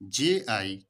JI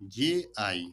JI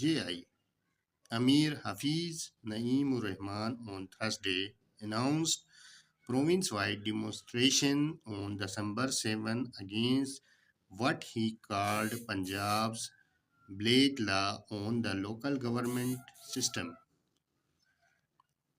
JI Amir Hafiz Naeem Rahman on Thursday announced province-wide demonstration on December 7 against what he called Punjab's black law on the local government system.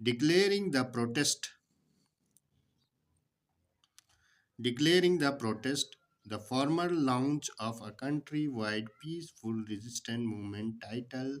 Declaring the protest, the formal launch of a country-wide peaceful resistance movement titled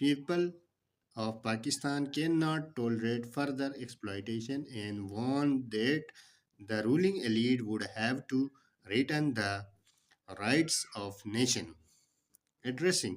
people of Pakistan cannot tolerate further exploitation and warned that the ruling elite would have to return the rights of nation. Addressing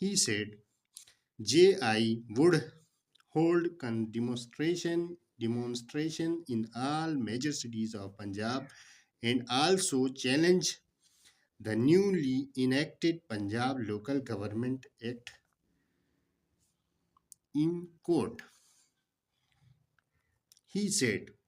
He said JI would hold demonstration in all major cities of Punjab and also challenge the newly enacted Punjab Local Government Act in court. He said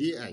JI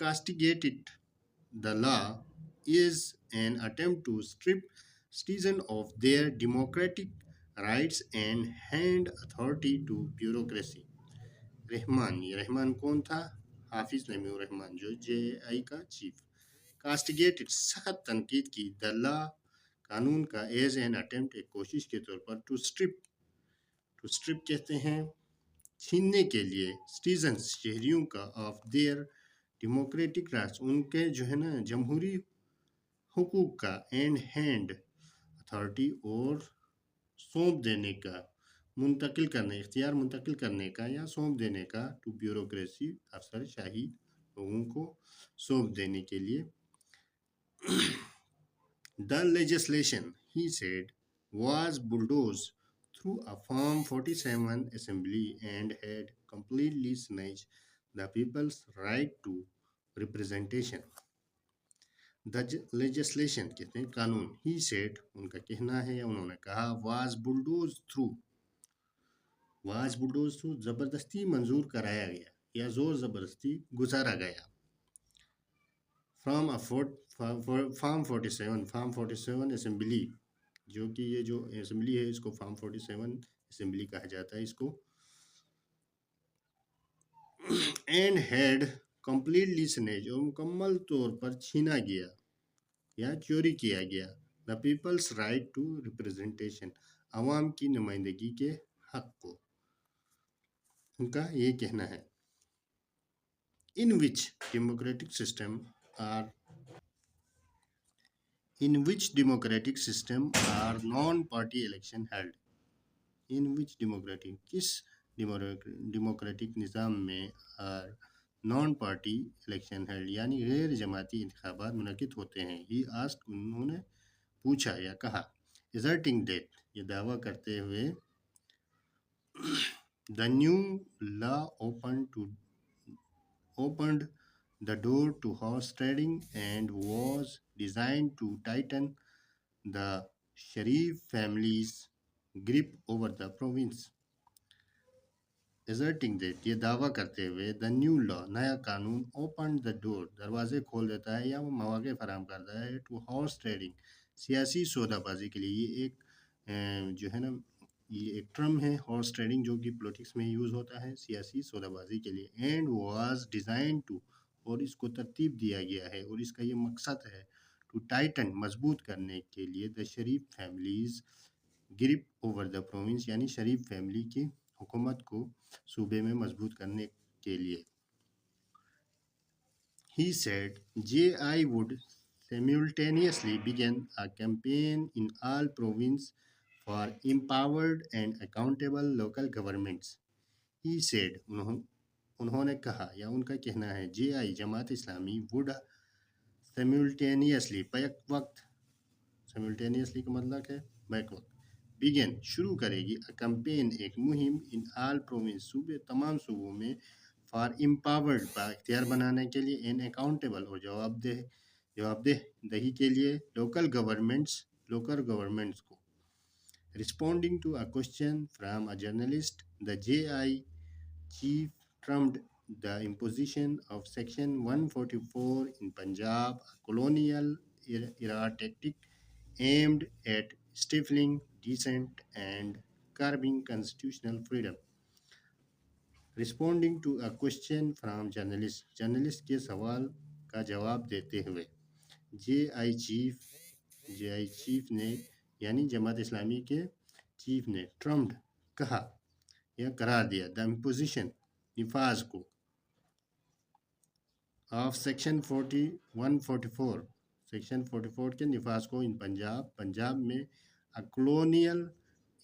castigated the law is an attempt to strip citizens of their democratic rights and hand authority to bureaucracy. رحمان، یہ رحمان کون تھا؟ حافظ نعیم الرحمان، جو جے آئی کا chief کاسٹیگیٹڈ، سخت تنقید کی دا لا، قانون کا ایز این اٹمپٹ، ایک کوشش کے طور پر ٹو اسٹرپ کہتے ہیں چھیننے کے لیے سٹیزنز شہریوں کا آف دیئر ڈیموکریٹک رائٹس، ان کے جو ہے نا جمہوری حقوق کا، اینڈ ہینڈ اتھارٹی، اور سونپ دینے کا، منتقل کرنے، اختیار منتقل کرنے کا یا سونپ دینے کا، ٹو بیوروکریسی، افسر شاہی لوگوں کو سونپ دینے کے لیے. The legislation, he said, was bulldozed through a Form 47 assembly and had completely snatched the people's right to representation. The legislation کہتے ہیں قانون، he said ان کا کہنا ہے یا انہوں نے کہا، was bulldozed through زبردستی منظور کرایا گیا یا زور زبردستی گزارا گیا. فرام فارم 47 اسمبلی، جو کہ یہ جو اسمبلی ہے اس کو فارم 47 اسمبلی کہا جاتا ہے اس کو. اینڈ ہیڈ کمپلیٹلی سنیج، اور مکمل طور پر چھینا گیا یا چوری کیا گیا، دا پیپلز رائٹ ٹو ریپرزنٹیشن، عوام کی نمائندگی کے حق کو، ان کا یہ کہنا ہے. in which democratic system are non-party election held. کس ڈیموکریٹک نظام میں نان پارٹی الیکشن ہیلڈ، یعنی غیر جماعتی انتخابات منعقد ہوتے ہیں. ہی آسک، انہوں نے پوچھا یا کہا، asserting that، یہ دعویٰ کرتے ہوئے، the new law opened the door to horse trading and was designed to tighten the Sharif family's grip over the province. asserting that، یہ دعویٰ کرتے ہوئے، the new law، نیا قانون، opened the door، دروازے کھول دیتا ہے یا مواقع فراہم کرتا ہے، to horse trading، سیاسی سودا بازی کے لیے. یہ ایک جو ہے نا یہ ایک ٹرم ہے ہارس ٹریڈنگ، جو کہ پولیٹکس میں یوز ہوتا ہے سیاسی سودا بازی کے لیے. اینڈ واز ڈیزائن ٹو، اور اس کو ترتیب دیا گیا ہے اور اس کا یہ مقصد ہے، ٹو ٹائٹن، مضبوط کرنے کے لیے، the Sharif families group over the province, یعنی شریف فیملی کی حکومت کو صوبے میں مضبوط کرنے کے لیے. He said JI would simultaneously begin a campaign in all provinces for empowered and accountable local governments. He said، انہوں نے کہا یا ان کا کہنا ہے، JI، Jamaat Islami, would simultaneously، back وقت، simultaneously کا مطلب ہے بیک وقت، begin، شروع کرے گی، a campaign، ایک مہم، in all provinces، تمام صوبوں میں، for empowered، با اختیار بنانے کے لیے، and accountable، اور جواب دہی کے لیے، local governments کو. Responding to a question from a journalist, the JI chief termed the imposition of Section 144 in Punjab a colonial era tactic aimed at stifling dissent and curbing constitutional freedom. Responding to a question from journalist کے سوال کا جواب دیتے ہوئے، جے آئی chief نے، یعنی جماعت اسلامی کے chief نے، ٹرمڈ، کہا یا قرار دیا، دا امپوزیشن، نفاذ کو، آف سیکشن 144 کے نفاذ کو، ان پنجاب میں، کولونیل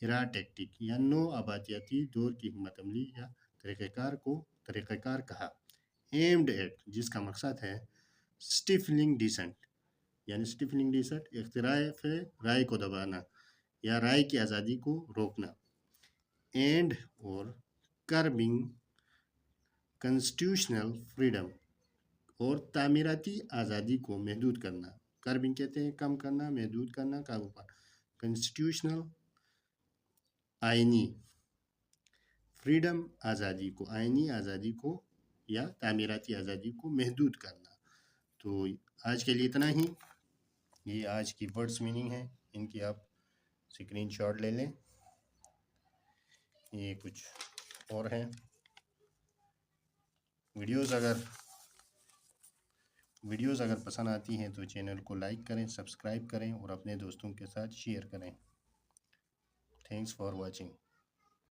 ایرا ٹیکٹک، یا نو آبادیاتی دور کی حکمت عملی یا طریقہ کار کہا. ایمڈ ایٹ، جس کا مقصد ہے، سٹیفلنگ ڈیسنٹ، یعنی اختلاف رائے کو دبانا یا رائے کی آزادی کو روکنا. اینڈ، اور کربنگ کنسٹیٹیوشنل فریڈم، اور تعمیراتی آزادی کو محدود کرنا. کربنگ کہتے ہیں کم کرنا، محدود کرنا، قابو پانا. کنسٹیٹیوشنل، آئینی، فریڈم، آزادی کو، آئینی آزادی کو یا تعمیراتی آزادی کو محدود کرنا. تو آج کے لیے اتنا ہی. یہ آج کی ورڈس میننگ ہے، ان کی آپ اسکرین شاٹ لے لیں. یہ کچھ اور ہیں. ویڈیوز اگر ویڈیوز اگر پسند آتی ہیں تو چینل کو لائک کریں، سبسکرائب کریں اور اپنے دوستوں کے ساتھ شیئر کریں. Thanks for watching.